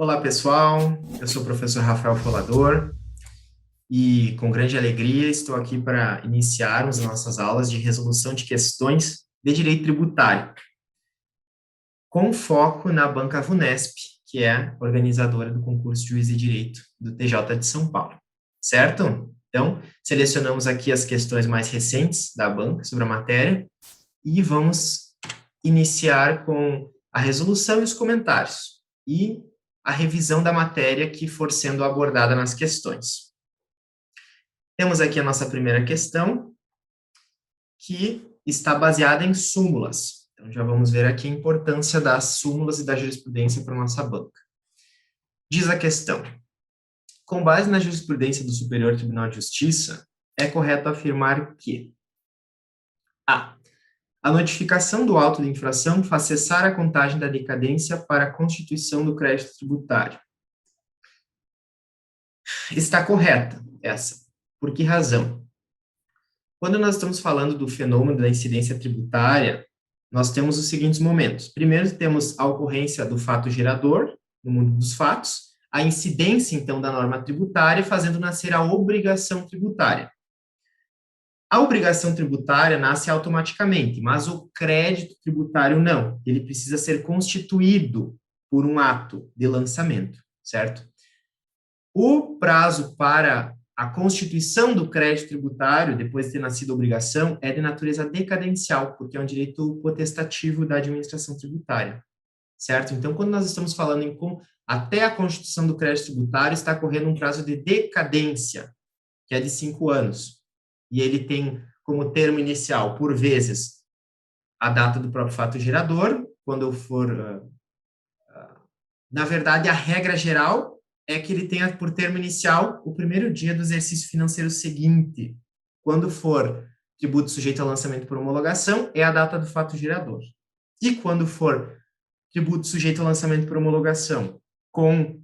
Olá, pessoal. Eu sou o professor Rafael Folador e, com grande alegria, estou aqui para iniciarmos nossas aulas de resolução de questões de direito tributário, com foco na Banca Vunesp, que é organizadora do concurso de Juiz de Direito do TJ de São Paulo. Certo? Então, selecionamos aqui as questões mais recentes da banca sobre a matéria e vamos iniciar com a resolução e os comentários e a revisão da matéria que for sendo abordada nas questões. Temos aqui a nossa primeira questão, que está baseada em súmulas. Então, já vamos ver aqui a importância das súmulas e da jurisprudência para a nossa banca. Diz a questão: com base na jurisprudência do Superior Tribunal de Justiça, é correto afirmar que a notificação do auto de infração faz cessar a contagem da decadência para a constituição do crédito tributário. Está correta essa. Por que razão? Quando nós estamos falando do fenômeno da incidência tributária, nós temos os seguintes momentos. Primeiro, temos a ocorrência do fato gerador, no mundo dos fatos, a incidência, então, da norma tributária, fazendo nascer a obrigação tributária. A obrigação tributária nasce automaticamente, mas o crédito tributário não. Ele precisa ser constituído por um ato de lançamento, certo? O prazo para a constituição do crédito tributário, depois de ter nascido a obrigação, é de natureza decadencial, porque é um direito potestativo da administração tributária, certo? Então, quando nós estamos falando em até a constituição do crédito tributário, está correndo um prazo de decadência, que é de 5 anos. E ele tem como termo inicial, por vezes, a data do próprio fato gerador, quando for... na verdade, a regra geral é que ele tenha por termo inicial o primeiro dia do exercício financeiro seguinte. Quando for tributo sujeito a lançamento por homologação, é a data do fato gerador. E quando for tributo sujeito a lançamento por homologação com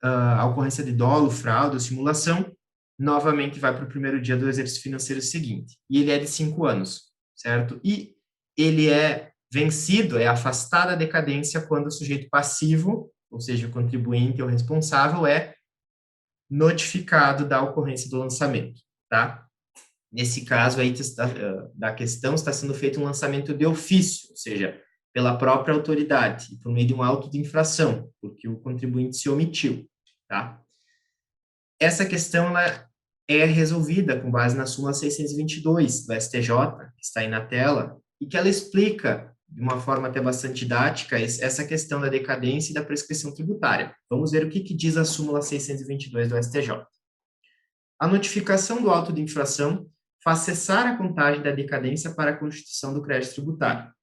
a ocorrência de dolo, fraude ou simulação, novamente vai para o primeiro dia do exercício financeiro seguinte. E ele é de 5 anos, certo? E ele é vencido, é afastada a decadência quando o sujeito passivo, ou seja, o contribuinte ou responsável, é notificado da ocorrência do lançamento, tá? Nesse caso aí da questão, está sendo feito um lançamento de ofício, ou seja, pela própria autoridade, por meio de um auto de infração, porque o contribuinte se omitiu, tá? Essa questão ela é resolvida com base na súmula 622 do STJ, que está aí na tela, e que ela explica, de uma forma até bastante didática, essa questão da decadência e da prescrição tributária. Vamos ver o que diz a súmula 622 do STJ. A notificação do auto de infração faz cessar a contagem da decadência para a constituição do crédito tributário.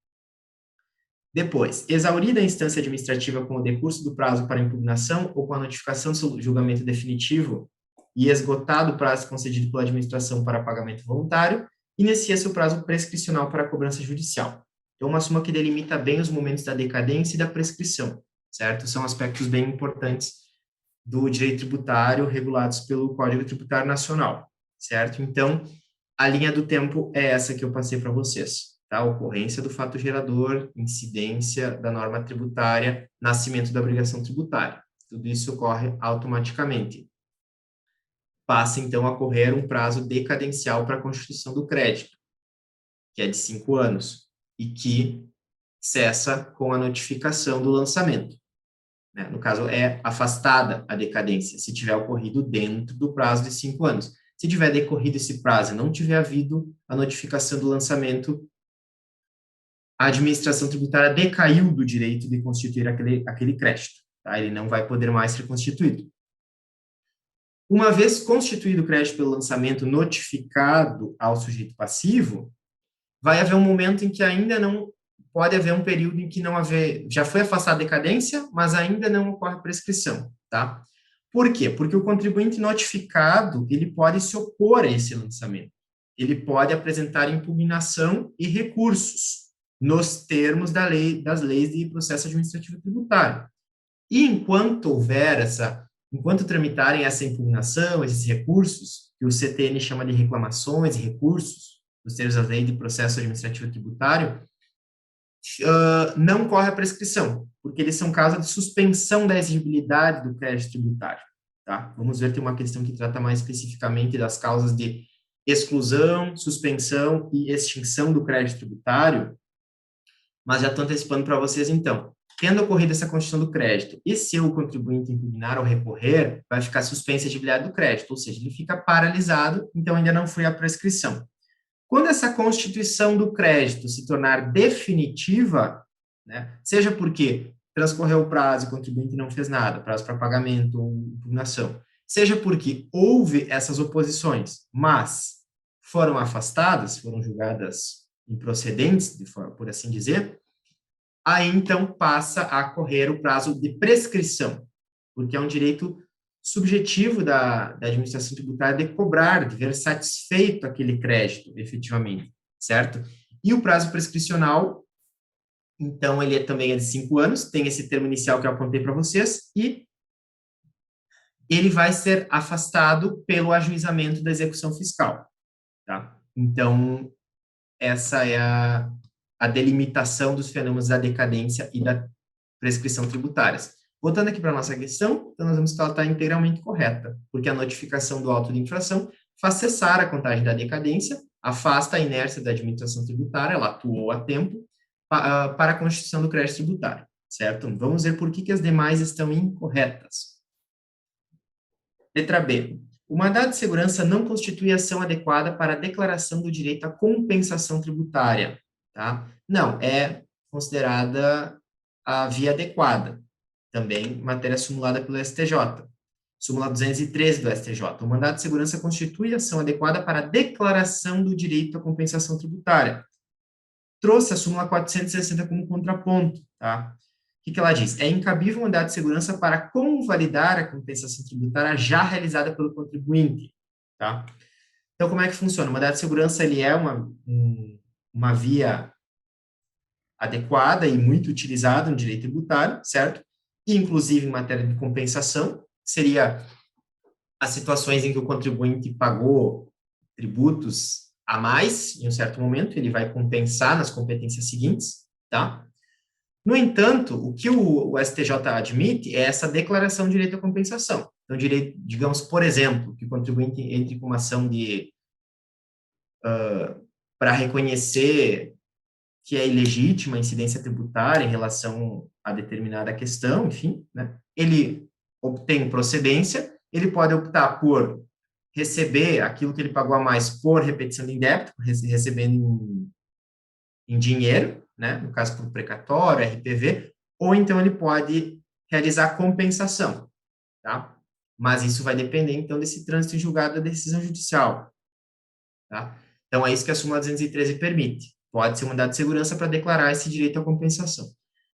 Depois, exaurida a instância administrativa com o decurso do prazo para impugnação ou com a notificação do julgamento definitivo e esgotado o prazo concedido pela administração para pagamento voluntário, inicia-se o prazo prescricional para a cobrança judicial. Então, uma súmula que delimita bem os momentos da decadência e da prescrição, certo? São aspectos bem importantes do direito tributário regulados pelo Código Tributário Nacional, certo? Então, a linha do tempo é essa que eu passei para vocês, tá? Ocorrência do fato gerador, incidência da norma tributária, nascimento da obrigação tributária. Tudo isso ocorre automaticamente. Passa, então, a correr um prazo decadencial para a constituição do crédito, que é de 5 anos, e que cessa com a notificação do lançamento. Né? No caso, é afastada a decadência, se tiver ocorrido dentro do prazo de 5 anos. Se tiver decorrido esse prazo e não tiver havido a notificação do lançamento, a administração tributária decaiu do direito de constituir aquele crédito. Tá? Ele não vai poder mais ser constituído. Uma vez constituído o crédito pelo lançamento notificado ao sujeito passivo, vai haver um momento em que ainda não pode haver um período em que não haver, já foi afastada a decadência, mas ainda não ocorre prescrição, tá? Por quê? Porque o contribuinte notificado, ele pode se opor a esse lançamento. Ele pode apresentar impugnação e recursos nos termos das leis de processo administrativo tributário. E enquanto tramitarem essa impugnação, esses recursos, que o CTN chama de reclamações e recursos, nos termos da lei de processo administrativo tributário, não corre a prescrição, porque eles são causa de suspensão da exigibilidade do crédito tributário. Tá? Vamos ver, tem uma questão que trata mais especificamente das causas de exclusão, suspensão e extinção do crédito tributário, mas já estou antecipando para vocês, então. Tendo ocorrido essa constituição do crédito, e se o contribuinte impugnar ou recorrer, vai ficar suspensa a exigibilidade do crédito, ou seja, ele fica paralisado, então ainda não foi a prescrição. Quando essa constituição do crédito se tornar definitiva, né, seja porque transcorreu o prazo e o contribuinte não fez nada, prazo para pagamento ou impugnação, seja porque houve essas oposições, mas foram afastadas, foram julgadas improcedentes, por assim dizer, aí então passa a correr o prazo de prescrição, porque é um direito subjetivo da administração tributária de cobrar, de ver satisfeito aquele crédito, efetivamente, certo? E o prazo prescricional, então, ele também é de 5 anos, tem esse termo inicial que eu apontei para vocês, e ele vai ser afastado pelo ajuizamento da execução fiscal, tá? Então, essa é a delimitação dos fenômenos da decadência e da prescrição tributárias. Voltando aqui para a nossa questão, então nós vemos que ela está integralmente correta, porque a notificação do auto de infração faz cessar a contagem da decadência, afasta a inércia da administração tributária, ela atuou a tempo, para a constituição do crédito tributário, certo? Vamos ver por que as demais estão incorretas. Letra B. O mandado de segurança não constitui ação adequada para a declaração do direito à compensação tributária, tá? Não, é considerada a via adequada. Também matéria simulada pelo STJ. Súmula 213 do STJ. O mandado de segurança constitui ação adequada para a declaração do direito à compensação tributária. Trouxe a súmula 460 como contraponto, tá? O que ela diz? É incabível o mandado de segurança para convalidar a compensação tributária já realizada pelo contribuinte, tá? Então, como é que funciona? O mandado de segurança, ele é uma via adequada e muito utilizada no direito tributário, certo? E, inclusive, em matéria de compensação, seria as situações em que o contribuinte pagou tributos a mais, em um certo momento, ele vai compensar nas competências seguintes, tá? No entanto, o que o STJ admite é essa declaração de direito à compensação. Então, digamos, por exemplo, que o contribuinte entre com uma ação para reconhecer que é ilegítima a incidência tributária em relação a determinada questão, enfim, né? Ele obtém procedência, ele pode optar por receber aquilo que ele pagou a mais por repetição de débito, recebendo em dinheiro, né? No caso por precatório, RPV, ou então ele pode realizar compensação, tá? Mas isso vai depender, então, desse trânsito em julgado da decisão judicial, tá? Então, é isso que a súmula 213 permite. Pode ser um mandado de segurança para declarar esse direito à compensação.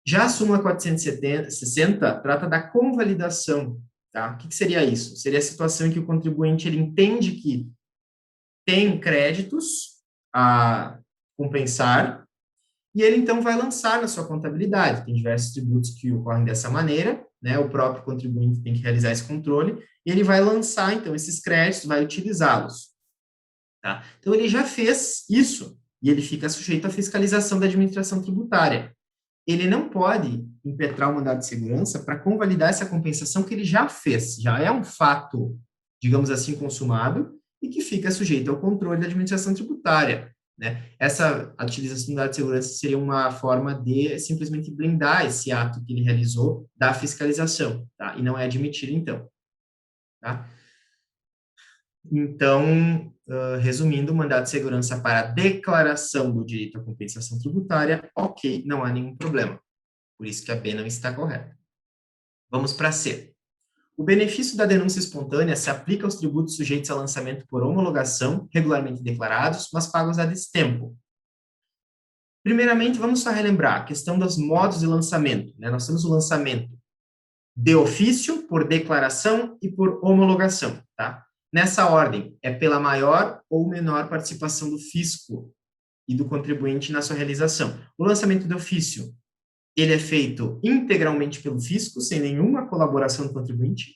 Já a súmula 460 trata da convalidação, tá? O que seria isso? Seria a situação em que o contribuinte ele entende que tem créditos a compensar e ele, então, vai lançar na sua contabilidade. Tem diversos tributos que ocorrem dessa maneira, né? O próprio contribuinte tem que realizar esse controle e ele vai lançar, então, esses créditos, vai utilizá-los. Tá? Então, ele já fez isso e ele fica sujeito à fiscalização da administração tributária. Ele não pode impetrar o mandado de segurança para convalidar essa compensação que ele já fez, já é um fato, digamos assim, consumado e que fica sujeito ao controle da administração tributária. Né? Essa utilização do mandado de segurança seria uma forma de simplesmente blindar esse ato que ele realizou da fiscalização, tá? E não é admitido, então. Tá? Então, resumindo, o mandado de segurança para a declaração do direito à compensação tributária, ok, não há nenhum problema. Por isso que a B não está correta. Vamos para C. O benefício da denúncia espontânea se aplica aos tributos sujeitos a lançamento por homologação, regularmente declarados, mas pagos a destempo. Primeiramente, vamos só relembrar a questão dos modos de lançamento. Né? Nós temos o lançamento de ofício, por declaração e por homologação. Tá? Nessa ordem, é pela maior ou menor participação do fisco e do contribuinte na sua realização. O lançamento de ofício, ele é feito integralmente pelo fisco, sem nenhuma colaboração do contribuinte.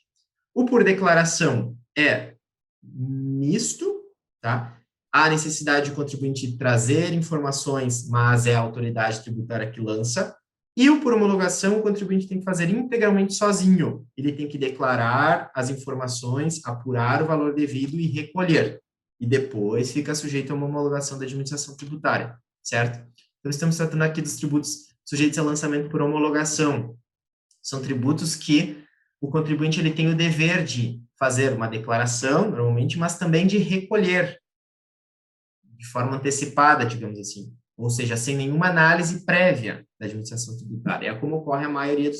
O por declaração é misto, tá? há necessidade de o contribuinte trazer informações, mas é a autoridade tributária que lança. E o por homologação, o contribuinte tem que fazer integralmente sozinho. Ele tem que declarar as informações, apurar o valor devido e recolher. E depois fica sujeito a uma homologação da administração tributária, certo? Então, estamos tratando aqui dos tributos sujeitos a lançamento por homologação. São tributos que o contribuinte ele tem o dever de fazer uma declaração, normalmente, mas também de recolher de forma antecipada, digamos assim, ou seja, sem nenhuma análise prévia da administração tributária. É como ocorre a maioria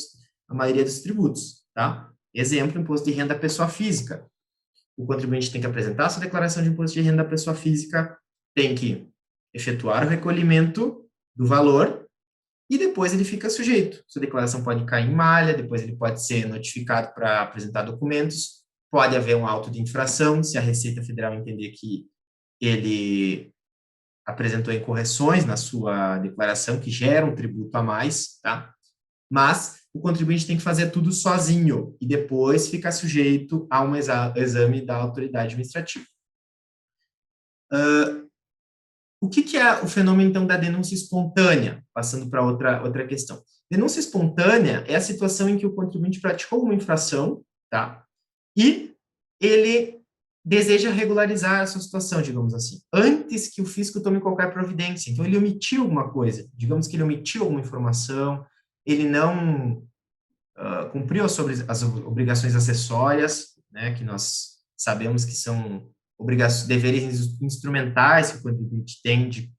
dos tributos, tá? Exemplo, imposto de renda da pessoa física. O contribuinte tem que apresentar sua declaração de imposto de renda da pessoa física, tem que efetuar o recolhimento do valor e depois ele fica sujeito. Sua declaração pode cair em malha, depois ele pode ser notificado para apresentar documentos, pode haver um auto de infração, se a Receita Federal entender que ele apresentou incorreções na sua declaração, que geram um tributo a mais, tá? Mas o contribuinte tem que fazer tudo sozinho e depois fica sujeito a um exame da autoridade administrativa. O que é o fenômeno, então, da denúncia espontânea? Passando para outra questão. Denúncia espontânea é a situação em que o contribuinte praticou uma infração, tá? E ele deseja regularizar a sua situação, digamos assim, antes que o fisco tome qualquer providência. Então, ele omitiu alguma coisa. Digamos que ele omitiu alguma informação, ele não cumpriu as obrigações acessórias, né, que nós sabemos que são deveres instrumentais que o contribuinte tem de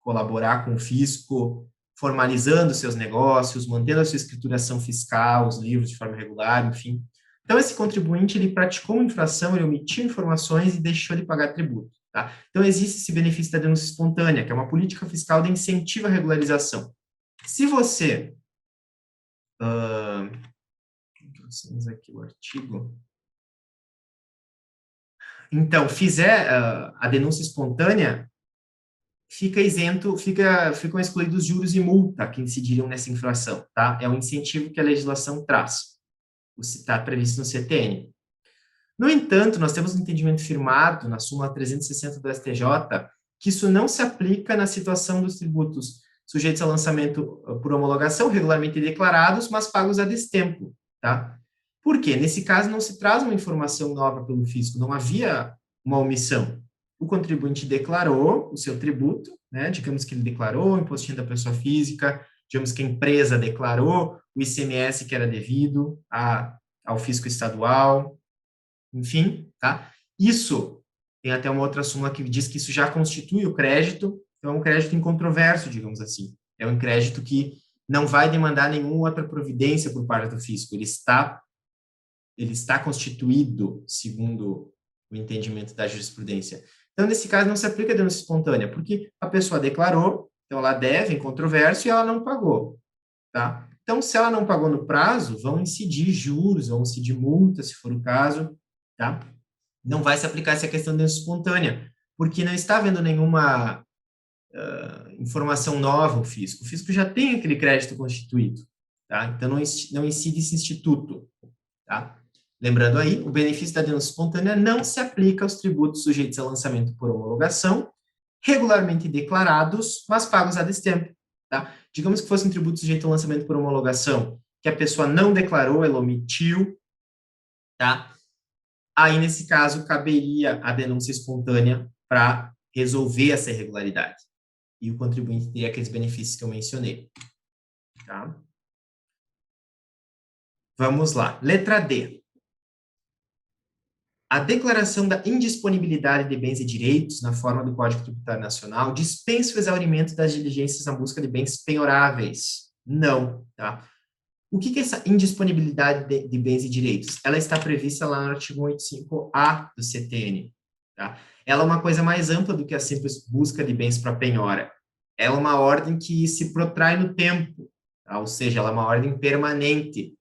colaborar com o fisco, formalizando seus negócios, mantendo a sua escrituração fiscal, os livros de forma regular, enfim. Então, esse contribuinte, ele praticou uma infração, ele omitiu informações e deixou de pagar tributo, tá? Então, existe esse benefício da denúncia espontânea, que é uma política fiscal de incentivo à regularização. Se você... trouxemos aqui o artigo. Então, fizer a denúncia espontânea, ficam excluídos juros e multa que incidiriam nessa infração, tá? É um incentivo que a legislação traz. Está previsto no CTN. No entanto, nós temos um entendimento firmado na súmula 360 do STJ que isso não se aplica na situação dos tributos sujeitos a lançamento por homologação, regularmente declarados, mas pagos a destempo, tá? Por quê? Nesse caso, não se traz uma informação nova pelo fisco, não havia uma omissão. O contribuinte declarou o seu tributo, né? Digamos que ele declarou o imposto de renda da pessoa física, digamos que a empresa declarou o ICMS que era devido ao fisco estadual, enfim, tá? Isso, tem até uma outra súmula que diz que isso já constitui o crédito, então é um crédito incontroverso, digamos assim. É um crédito que não vai demandar nenhuma outra providência por parte do fisco, ele está constituído, segundo o entendimento da jurisprudência. Então, nesse caso, não se aplica a denúncia espontânea, porque a pessoa declarou, então ela deve, incontroverso, e ela não pagou, tá? Então, se ela não pagou no prazo, vão incidir juros, vão incidir multas, se for o caso, tá? Não vai se aplicar essa questão da denúncia espontânea, porque não está havendo nenhuma informação nova ao fisco. O fisco já tem aquele crédito constituído, tá? Então, não incide esse instituto, tá? Lembrando aí, o benefício da denúncia espontânea não se aplica aos tributos sujeitos a lançamento por homologação, regularmente declarados, mas pagos a destempo, tá? Digamos que fosse um tributo sujeito a lançamento por homologação, que a pessoa não declarou, ela omitiu, tá? Aí, nesse caso, caberia a denúncia espontânea para resolver essa irregularidade. E o contribuinte teria aqueles benefícios que eu mencionei, tá? Vamos lá. Letra D. A declaração da indisponibilidade de bens e direitos, na forma do Código Tributário Nacional, dispensa o exaurimento das diligências na busca de bens penhoráveis. Não, tá? O que é essa indisponibilidade de bens e direitos? Ela está prevista lá no artigo 185-A do CTN, tá? Ela é uma coisa mais ampla do que a simples busca de bens para penhora. Ela é uma ordem que se protrai no tempo, tá? Ou seja, ela é uma ordem permanente.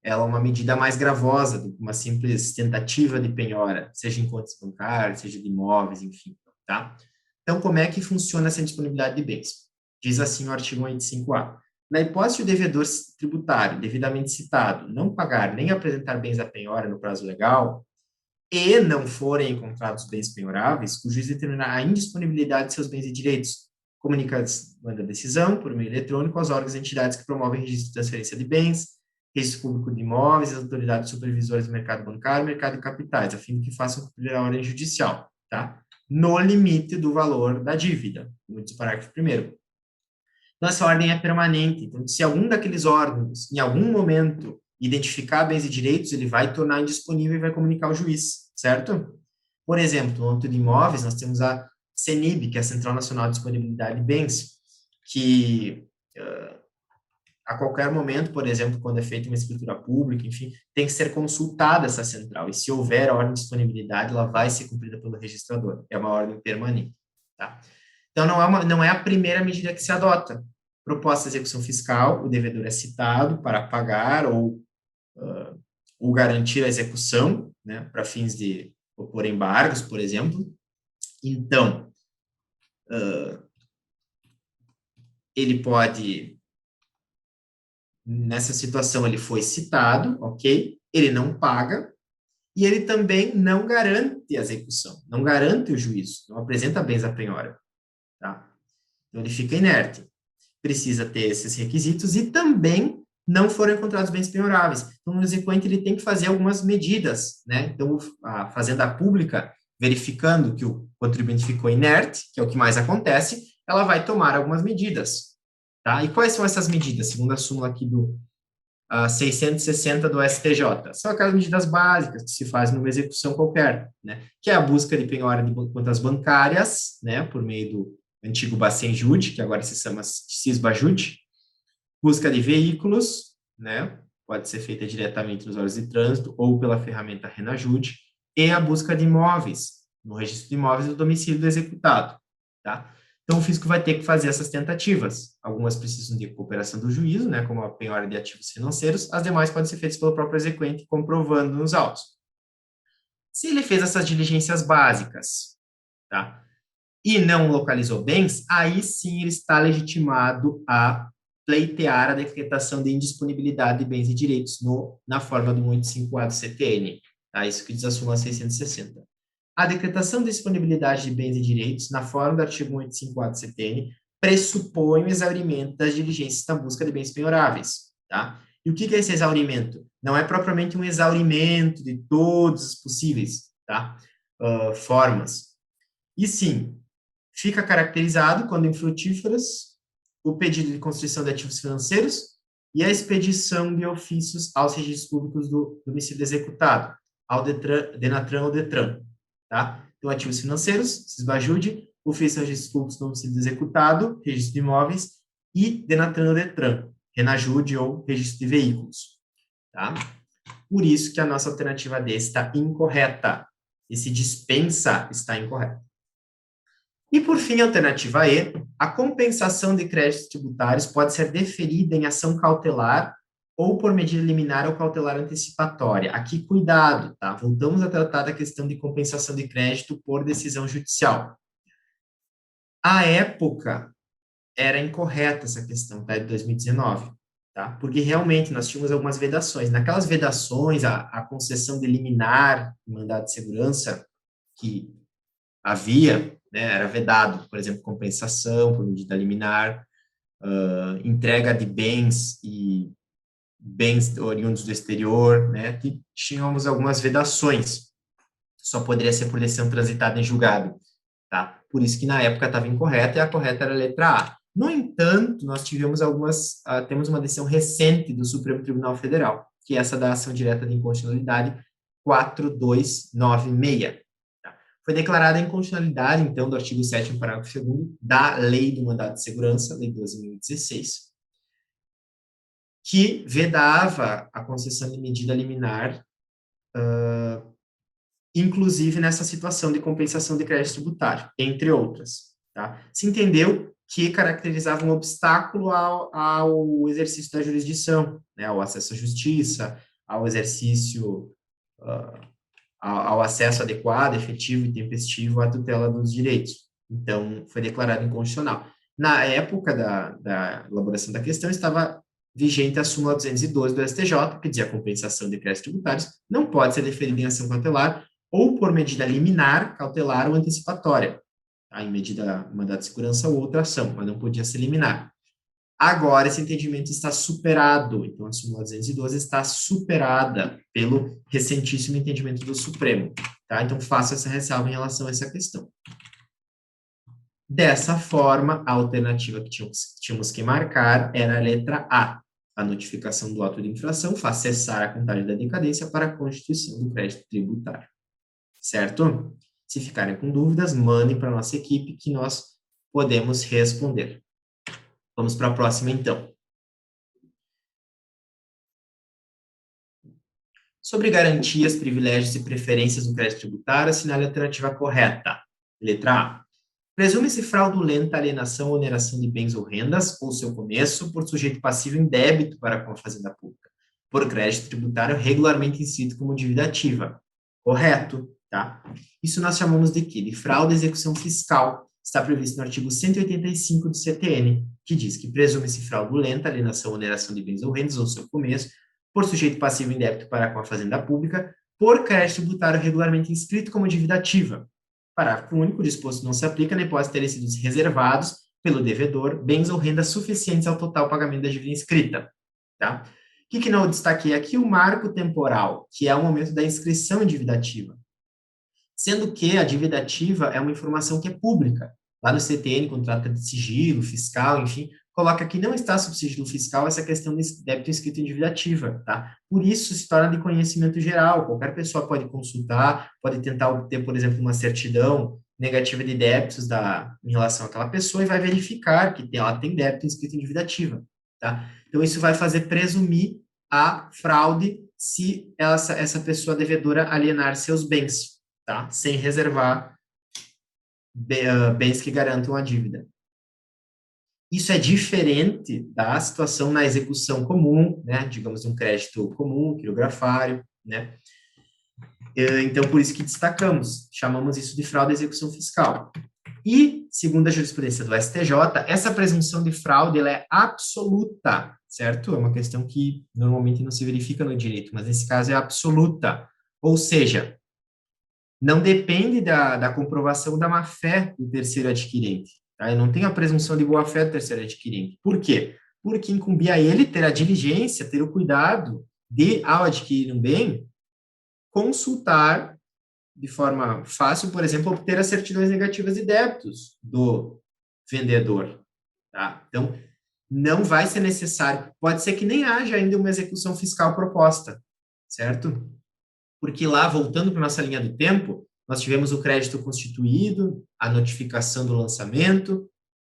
Ela é uma medida mais gravosa do que uma simples tentativa de penhora, seja em contas bancárias, seja de imóveis, enfim, tá? Então, como é que funciona essa disponibilidade de bens? Diz assim o artigo 185-A. Na hipótese de o devedor tributário, devidamente citado, não pagar nem apresentar bens à penhora no prazo legal, e não forem encontrados bens penhoráveis, o juiz determinará a indisponibilidade de seus bens e direitos, comunicando a decisão por meio eletrônico aos órgãos e entidades que promovem registro de transferência de bens, registro público de imóveis, as autoridades supervisoras do mercado bancário, mercado de capitais, a fim de que façam cumprir a ordem judicial, tá? No limite do valor da dívida, no parágrafo 1º. Então, essa ordem é permanente. Então, se algum daqueles órgãos, em algum momento, identificar bens e direitos, ele vai tornar indisponível e vai comunicar ao juiz, certo? Por exemplo, no âmbito de imóveis, nós temos a CENIB, que é a Central Nacional de Disponibilidade de Bens, que a qualquer momento, por exemplo, quando é feita uma escritura pública, enfim, tem que ser consultada essa central, e se houver a ordem de disponibilidade, ela vai ser cumprida pelo registrador, é uma ordem permanente, tá? Então, não é a primeira medida que se adota. Proposta de execução fiscal, o devedor é citado para pagar ou garantir a execução, né, para fins de opor embargos, por exemplo. Então, ele pode, nessa situação, ele foi citado, ok? Ele não paga, e ele também não garante a execução, não garante o juízo, não apresenta bens à penhora, tá? Então, ele fica inerte. Precisa ter esses requisitos e também não foram encontrados bens penhoráveis. Então, o exequente ele tem que fazer algumas medidas, né? Então, a Fazenda Pública, verificando que o contribuinte ficou inerte, que é o que mais acontece, ela vai tomar algumas medidas, tá? E quais são essas medidas, segundo a súmula aqui do 660 do STJ? São aquelas medidas básicas que se fazem numa execução qualquer, né? Que é a busca de penhora de contas bancárias, né? Por meio do antigo Bacen Jude, que agora se chama Cisba Jude, busca de veículos, né, pode ser feita diretamente nos órgãos de trânsito ou pela ferramenta Renajude, e a busca de imóveis, no registro de imóveis do domicílio do executado, tá? Então, o fisco vai ter que fazer essas tentativas. Algumas precisam de cooperação do juízo, né, como a penhora de ativos financeiros, as demais podem ser feitas pelo próprio exequente, comprovando nos autos. Se ele fez essas diligências básicas, tá, e não localizou bens, aí sim ele está legitimado a pleitear a decretação de indisponibilidade de bens e direitos na forma do 185A do CTN. Tá? Isso que diz a súmula 660. A decretação de disponibilidade de bens e direitos na forma do artigo 185A do CTN pressupõe o exaurimento das diligências na busca de bens penhoráveis. Tá? E o que é esse exaurimento? Não é propriamente um exaurimento de todos os possíveis, tá? Formas. E sim, fica caracterizado, quando infrutíferas, o pedido de constituição de ativos financeiros e a expedição de ofícios aos registros públicos do domicílio executado, ao Denatran ou Detran, tá? Então, ativos financeiros, Cisbajude, ofício aos registros públicos do domicílio executado, registro de imóveis e Denatran ou Detran, Renajude ou registro de veículos, tá? Por isso que a nossa alternativa D está incorreta. Esse dispensa está incorreto. E, por fim, a alternativa E, a compensação de créditos tributários pode ser deferida em ação cautelar ou por medida liminar ou cautelar antecipatória. Aqui, cuidado, tá? Voltamos a tratar da questão de compensação de crédito por decisão judicial. À época, era incorreta essa questão, tá? De 2019, tá? Porque, realmente, nós tínhamos algumas vedações. Naquelas vedações, a concessão de liminar, mandado de segurança, que havia, né, era vedado, por exemplo, compensação por medida liminar, entrega de bens e bens oriundos do exterior, né, que tínhamos algumas vedações, só poderia ser por decisão transitada em julgado, tá? Por isso que na época estava incorreta e a correta era a letra A. No entanto, nós tivemos temos uma decisão recente do Supremo Tribunal Federal, que é essa da ação direta de inconstitucionalidade 4296. Foi declarada a inconstitucionalidade, então, do artigo 7º, parágrafo 2º, da Lei do Mandado de Segurança, Lei 12.016, que vedava a concessão de medida liminar, inclusive nessa situação de compensação de crédito tributário, entre outras. Tá? Se entendeu que caracterizava um obstáculo ao exercício da jurisdição, né, ao acesso à justiça, ao exercício ao acesso adequado, efetivo e tempestivo à tutela dos direitos. Então, foi declarado inconstitucional. Na época da elaboração da questão, estava vigente a súmula 212 do STJ, que dizia a compensação de créditos tributários não pode ser deferida em ação cautelar ou por medida liminar, cautelar ou antecipatória, tá? Em medida, mandado de segurança ou outra ação, mas não podia ser liminar. Agora, esse entendimento está superado, então a súmula 212 está superada pelo recentíssimo entendimento do Supremo, tá? Então, faço essa ressalva em relação a essa questão. Dessa forma, a alternativa que tínhamos que marcar era a letra A notificação do auto de infração faz cessar a contagem da decadência para a constituição do crédito tributário. Certo? Se ficarem com dúvidas, mandem para a nossa equipe que nós podemos responder. Vamos para a próxima, então. Sobre garantias, privilégios e preferências do crédito tributário, assinale a alternativa correta. Letra A. Presume-se fraudulenta alienação ou oneração de bens ou rendas, ou seu começo, por sujeito passivo em débito para com a Fazenda Pública, por crédito tributário regularmente inscrito como dívida ativa. Correto, tá? Isso nós chamamos de quê? De fraude à execução fiscal. Está previsto no artigo 185 do CTN, que diz que presume-se fraudulenta alienação ou oneração de bens ou rendas, ou seu começo, por sujeito passivo em débito para com a Fazenda Pública, por crédito tributário regularmente inscrito como dívida ativa. Parágrafo único, disposto não se aplica na hipótese de terem sido reservados pelo devedor bens ou rendas suficientes ao total pagamento da dívida inscrita. Tá? O que não destaquei aqui? O marco temporal, que é o momento da inscrição em dívida ativa. Sendo que a dívida ativa é uma informação que é pública. Lá no CTN, quando trata de sigilo fiscal, enfim, coloca que não está sob sigilo fiscal essa questão de débito inscrito em dívida ativa, tá? Por isso se torna de conhecimento geral, qualquer pessoa pode consultar, pode tentar obter, por exemplo, uma certidão negativa de débitos em relação àquela pessoa e vai verificar que ela tem débito inscrito em dívida ativa, tá? Então, isso vai fazer presumir a fraude se essa pessoa devedora alienar seus bens, tá? Sem reservar bens que garantam a dívida. Isso é diferente da situação na execução comum, né? Digamos, um crédito comum, quirografário, né? Então, por isso que destacamos, chamamos isso de fraude à execução fiscal. E, segundo a jurisprudência do STJ, essa presunção de fraude ela é absoluta, certo? É uma questão que normalmente não se verifica no direito, mas nesse caso é absoluta. Ou seja, não depende da comprovação da má-fé do terceiro adquirente. Tá? Eu não tenho a presunção de boa-fé do terceiro adquirente. Por quê? Porque incumbia a ele ter a diligência, ter o cuidado de, ao adquirir um bem, consultar de forma fácil, por exemplo, obter as certidões negativas de débitos do vendedor. Tá? Então, não vai ser necessário. Pode ser que nem haja ainda uma execução fiscal proposta, certo? Porque lá, voltando para a nossa linha do tempo, nós tivemos o crédito constituído, a notificação do lançamento.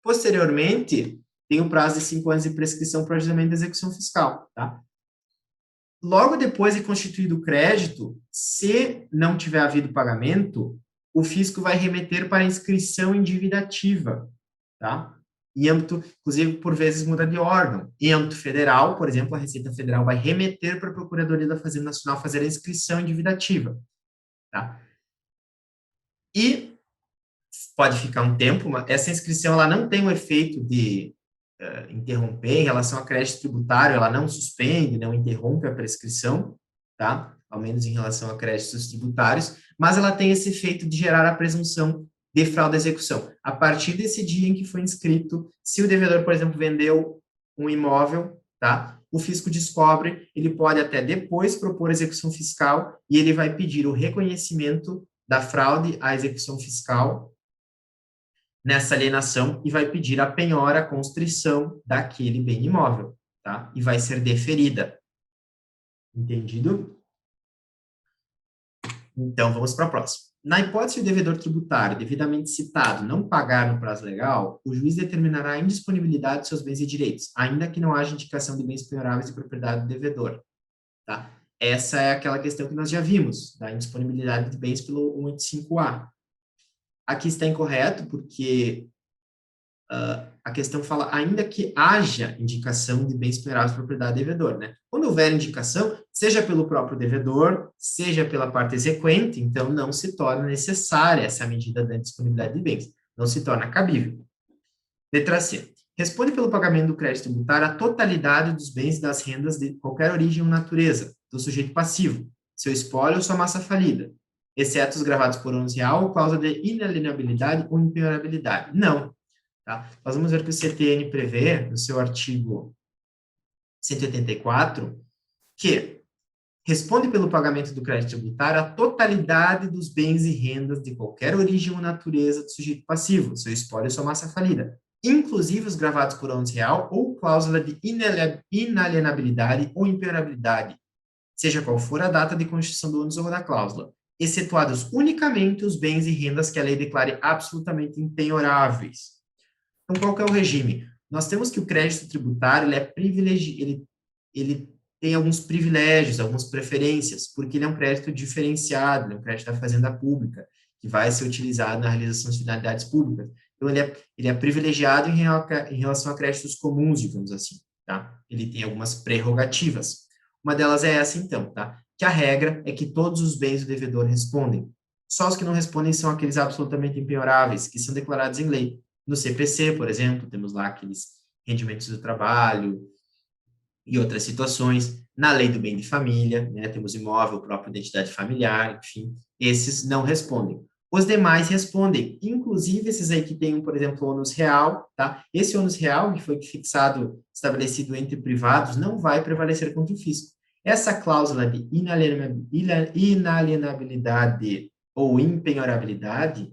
Posteriormente, tem o prazo de 5 anos de prescrição para o ajuizamento da execução fiscal. Tá? Logo depois de constituído o crédito, se não tiver havido pagamento, o fisco vai remeter para inscrição em dívida ativa. Tá? Em âmbito, inclusive, por vezes muda de órgão. Em âmbito federal, por exemplo, a Receita Federal vai remeter para a Procuradoria da Fazenda Nacional fazer a inscrição em dívida ativa. Tá? E pode ficar um tempo, mas essa inscrição ela não tem o efeito de interromper em relação a crédito tributário, ela não suspende, não interrompe a prescrição, tá? Ao menos em relação a créditos tributários, mas ela tem esse efeito de gerar a presunção de fraude à execução. A partir desse dia em que foi inscrito, se o devedor, por exemplo, vendeu um imóvel, tá? O fisco descobre, ele pode até depois propor execução fiscal e ele vai pedir o reconhecimento da fraude à execução fiscal nessa alienação e vai pedir a penhora, a constrição daquele bem imóvel, tá? E vai ser deferida. Entendido? Então, vamos para a próxima. Na hipótese do devedor tributário devidamente citado não pagar no prazo legal, o juiz determinará a indisponibilidade de seus bens e direitos, ainda que não haja indicação de bens penhoráveis de propriedade do devedor, tá? Essa é aquela questão que nós já vimos, da indisponibilidade de bens pelo 185A. Aqui está incorreto, porque a questão fala ainda que haja indicação de bens penhoráveis de propriedade do devedor, né? Quando houver indicação, seja pelo próprio devedor, seja pela parte exequente, então não se torna necessária essa medida da disponibilidade de bens, não se torna cabível. Letra C. Responde pelo pagamento do crédito tributário a totalidade dos bens e das rendas de qualquer origem ou natureza do sujeito passivo, seu espólio ou sua massa falida, exceto os gravados por ônus real ou cláusula de inalienabilidade ou impenhorabilidade. Não, tá? Nós vamos ver que o CTN prevê, no seu artigo 184, que responde pelo pagamento do crédito tributário a totalidade dos bens e rendas de qualquer origem ou natureza do sujeito passivo, seu espólio ou sua massa falida, inclusive os gravados por ônus real ou cláusula de inalienabilidade ou impenhorabilidade, seja qual for a data de constituição do ônus ou da cláusula, excetuados unicamente os bens e rendas que a lei declare absolutamente impenhoráveis. Então, qual que é o regime? Nós temos que o crédito tributário, ele é ele tem alguns privilégios, algumas preferências, porque ele é um crédito diferenciado, ele é um crédito da Fazenda Pública, que vai ser utilizado na realização de finalidades públicas. Então, ele é privilegiado em relação a créditos comuns, digamos assim, tá? Ele tem algumas prerrogativas. Uma delas é essa, então, tá? Que a regra é que todos os bens do devedor respondem. Só os que não respondem são aqueles absolutamente impenhoráveis, que são declarados em lei. No CPC, por exemplo, temos lá aqueles rendimentos do trabalho e outras situações. Na lei do bem de família, né, temos imóvel, própria identidade familiar, enfim, esses não respondem. Os demais respondem, inclusive esses aí que têm, por exemplo, ônus real, tá? Esse ônus real, que foi fixado, estabelecido entre privados, não vai prevalecer contra o fisco. Essa cláusula de inalienabilidade ou impenhorabilidade,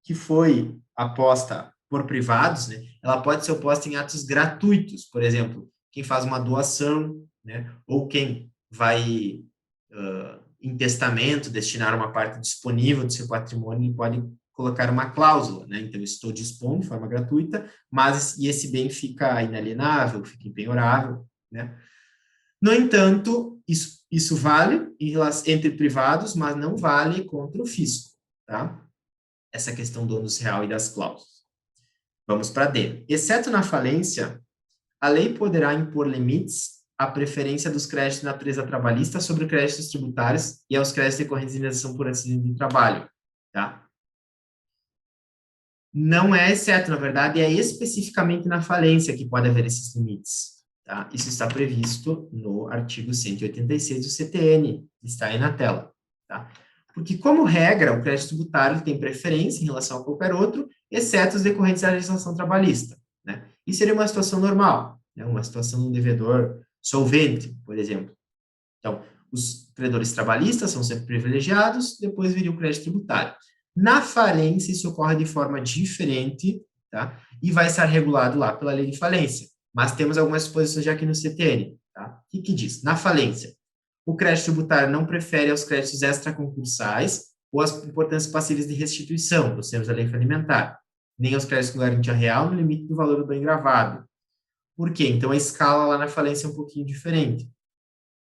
que foi aposta por privados, né, ela pode ser oposta em atos gratuitos, por exemplo, quem faz uma doação, né, ou quem vai, em testamento, destinar uma parte disponível do seu patrimônio, ele pode colocar uma cláusula, né, então estou dispondo de forma gratuita, mas e esse bem fica inalienável, fica impenhorável, né. No entanto, isso vale entre privados, mas não vale contra o fisco, tá? Essa questão do ônus real e das cláusulas. Vamos para D. Exceto na falência, a lei poderá impor limites à preferência dos créditos de natureza trabalhista sobre créditos tributários e aos créditos decorrentes de indenização por acidente de trabalho, tá? Não é exceto, na verdade, é especificamente na falência que pode haver esses limites, tá? Isso está previsto no artigo 186 do CTN, que está aí na tela, tá? Porque, como regra, o crédito tributário tem preferência em relação a qualquer outro, exceto os decorrentes da legislação trabalhista, né? Isso seria uma situação normal, né? Uma situação de um devedor solvente, por exemplo. Então, os credores trabalhistas são sempre privilegiados, depois viria o crédito tributário. Na falência, isso ocorre de forma diferente, tá? E vai estar regulado lá pela lei de falência. Mas temos algumas disposições já aqui no CTN, tá? O que diz? Na falência, o crédito tributário não prefere aos créditos extraconcursais ou às importâncias passíveis de restituição, nos termos da lei alimentar, nem aos créditos com garantia real no limite do valor do bem gravado. Por quê? Então, a escala lá na falência é um pouquinho diferente.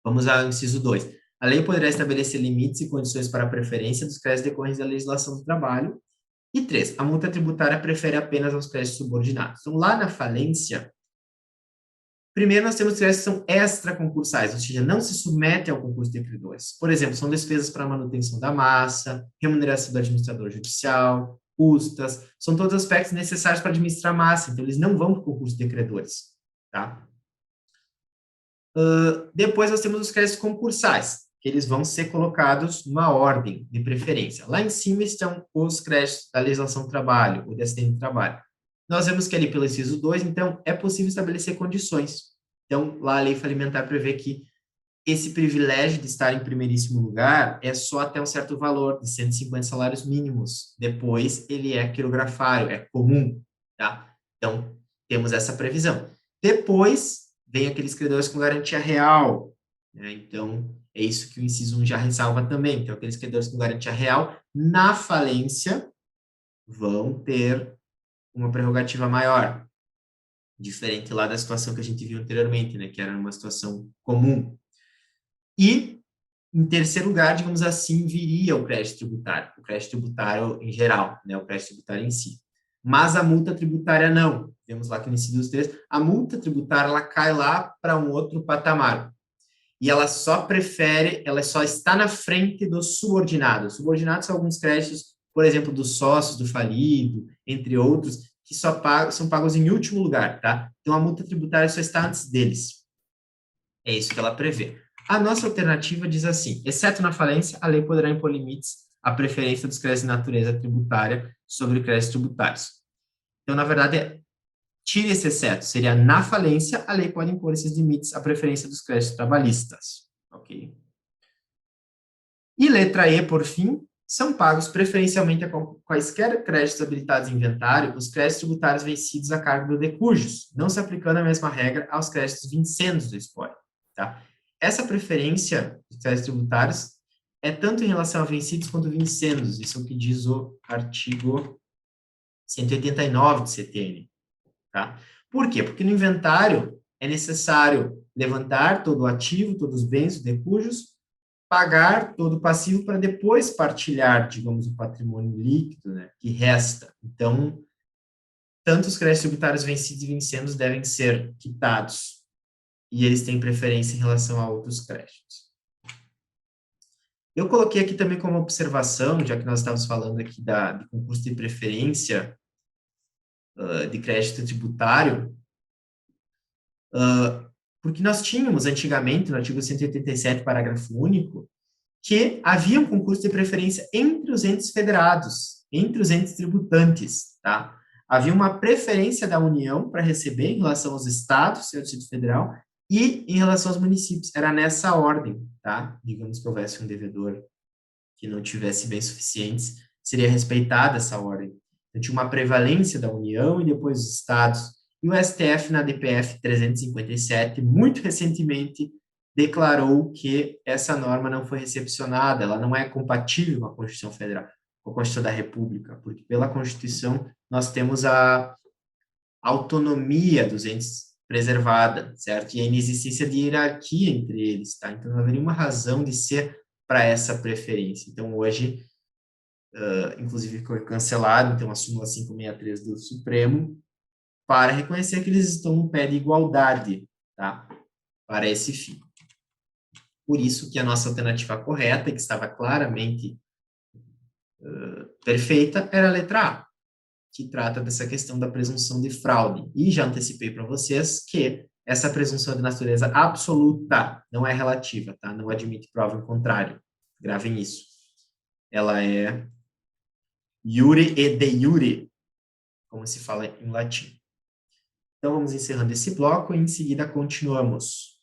Vamos ao inciso 2. A lei poderá estabelecer limites e condições para a preferência dos créditos decorrentes da legislação do trabalho. E 3. A multa tributária prefere apenas aos créditos subordinados. Então, lá na falência, primeiro nós temos créditos que são extraconcursais, ou seja, não se submetem ao concurso de credores. Por exemplo, são despesas para manutenção da massa, remuneração do administrador judicial, custas, são todos aspectos necessários para administrar a massa, então eles não vão para o concurso de credores, tá? Depois nós temos os créditos concursais, que eles vão ser colocados numa ordem de preferência. Lá em cima estão os créditos da legislação do trabalho, o de acidente de trabalho. Nós vemos que ali pelo inciso 2, então, é possível estabelecer condições. Então, lá a lei falimentar prevê que esse privilégio de estar em primeiríssimo lugar é só até um certo valor, de 150 salários mínimos. Depois, ele é quirografário, é comum, tá? Então, temos essa previsão. Depois, vem aqueles credores com garantia real, né? Então, é isso que o inciso 1 já ressalva também. Então, aqueles credores com garantia real, na falência, vão ter uma prerrogativa maior, diferente lá da situação que a gente viu anteriormente, né? Que era uma situação comum. E, em terceiro lugar, digamos assim, viria o crédito tributário em geral, né? O crédito tributário em si. Mas a multa tributária não. Vemos lá que no inciso 3, a multa tributária ela cai lá para um outro patamar. E ela só está na frente dos subordinados. Subordinados são alguns créditos, por exemplo, dos sócios do falido, entre outros, que são pagos em último lugar, tá? Então, a multa tributária só está antes deles. É isso que ela prevê. A nossa alternativa diz assim: exceto na falência, a lei poderá impor limites a preferência dos créditos de natureza tributária sobre créditos tributários. Então, na verdade, tire esse exceto. Seria na falência, a lei pode impor esses limites à preferência dos créditos trabalhistas. Ok? E letra E, por fim, são pagos preferencialmente a quaisquer créditos habilitados em inventário os créditos tributários vencidos a cargo do decujus, não se aplicando a mesma regra aos créditos vincendos do espólio. Tá? Essa preferência dos créditos tributários é tanto em relação a vencidos quanto vincendos. Isso é o que diz o artigo 189 do CTN. Tá? Por quê? Porque no inventário é necessário levantar todo o ativo, todos os bens, os decujos, pagar todo o passivo para depois partilhar, digamos, o patrimônio líquido, né, que resta. Então, tanto os créditos tributários vencidos e vincendos devem ser quitados, e eles têm preferência em relação a outros créditos. Eu coloquei aqui também como observação, já que nós estávamos falando aqui do concurso de preferência de crédito tributário, porque nós tínhamos antigamente, no artigo 187, parágrafo único, que havia um concurso de preferência entre os entes federados, entre os entes tributantes, tá? Havia uma preferência da União para receber em relação aos estados, seu Distrito Federal, e em relação aos municípios. Era nessa ordem, tá? Digamos que houvesse um devedor que não tivesse bens suficientes, seria respeitada essa ordem. Então, tinha uma prevalência da União e depois os estados. E o STF, na DPF 357, muito recentemente, declarou que essa norma não foi recepcionada, ela não é compatível com a Constituição Federal, com a Constituição da República, porque pela Constituição nós temos a autonomia dos entes preservada, certo? E a inexistência de hierarquia entre eles, tá? Então não haveria uma razão de ser para essa preferência. Então hoje, inclusive foi cancelado, então a súmula 563 do Supremo, para reconhecer que eles estão no pé de igualdade, tá? Para esse fim. Por isso que a nossa alternativa correta, que estava claramente perfeita, era a letra A, que trata dessa questão da presunção de fraude. E já antecipei para vocês que essa presunção é de natureza absoluta, não é relativa, tá? Não admite prova em contrário. Gravem isso. Ela é iure e de iure, como se fala em latim. Então, vamos encerrando esse bloco e em seguida continuamos.